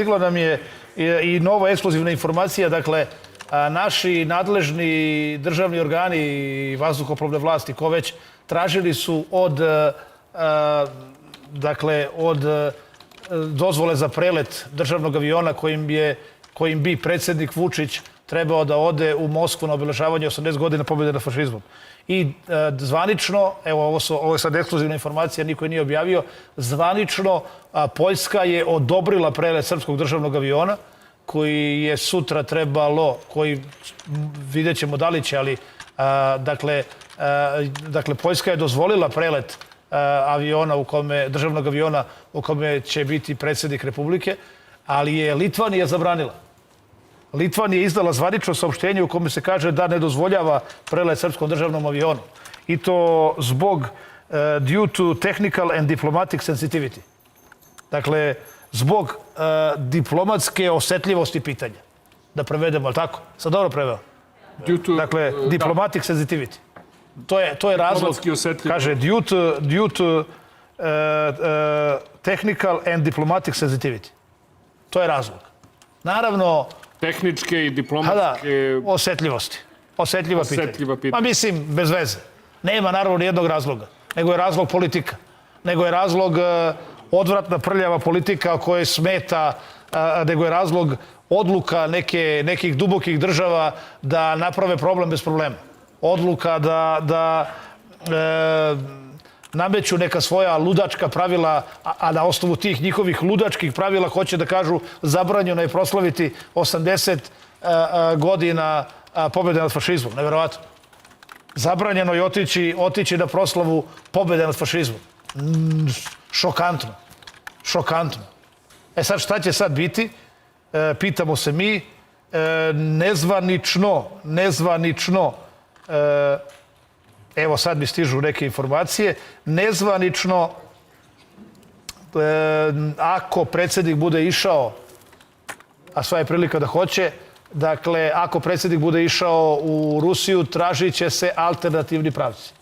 Stigla nam je i nova ekskluzivna informacija, dakle, naši nadležni državni organi i vazduhoplovne vlasti, ko već, tražili su od dozvole za prelet državnog aviona kojim bi predsjednik Vučić trebao da ode u Moskvu na obeležavanje 80 godina pobjede nad fašizmom. I zvanično, evo ovo je sad ekskluzivna informacija, niko je nije objavio, zvanično Poljska je odobrila prelet srpskog državnog aviona koji je sutra trebalo, koji vidjet ćemo da li će, ali dakle Poljska je dozvolila prelet aviona državnog aviona u kome će biti predsjednik Republike, ali je Litvanija zabranila. Litvanija je izdala zvanično saopštenje u kome se kaže da ne dozvoljava prelet srpskom državnom avionu. I to zbog due to technical and diplomatic sensitivity. Dakle, zbog diplomatske osetljivosti pitanja. Da prevedemo, ali tako? Sad dobro preveo? Dakle, diplomatic sensitivity. To je razlog, kaže, due to technical and diplomatic sensitivity. To je razlog. Naravno, tehničke i diplomatske... Osetljivosti. Osetljiva pitanja. Pa mislim, bez veze. Nema naravno nijednog razloga. Nego je razlog politika. Nego je razlog odvratna prljava politika kojoj smeta, nego je razlog odluka nekih dubokih država da naprave problem bez problema. Odluka da nameću neka svoja ludačka pravila, a na osnovu tih njihovih ludačkih pravila hoće da kažu zabranjeno je proslaviti 80 godina pobjede nad fašizmom. Neverovatno. Zabranjeno je otići na proslavu pobjede nad fašizmom. Šokantno. Šokantno. E sad, šta će sad biti? Pitamo se mi. Nezvanično, evo sad mi stižu neke informacije, nezvanično, ako predsjednik bude išao, a sva je prilika da hoće, dakle, ako predsjednik bude išao u Rusiju, tražit će se alternativni pravci.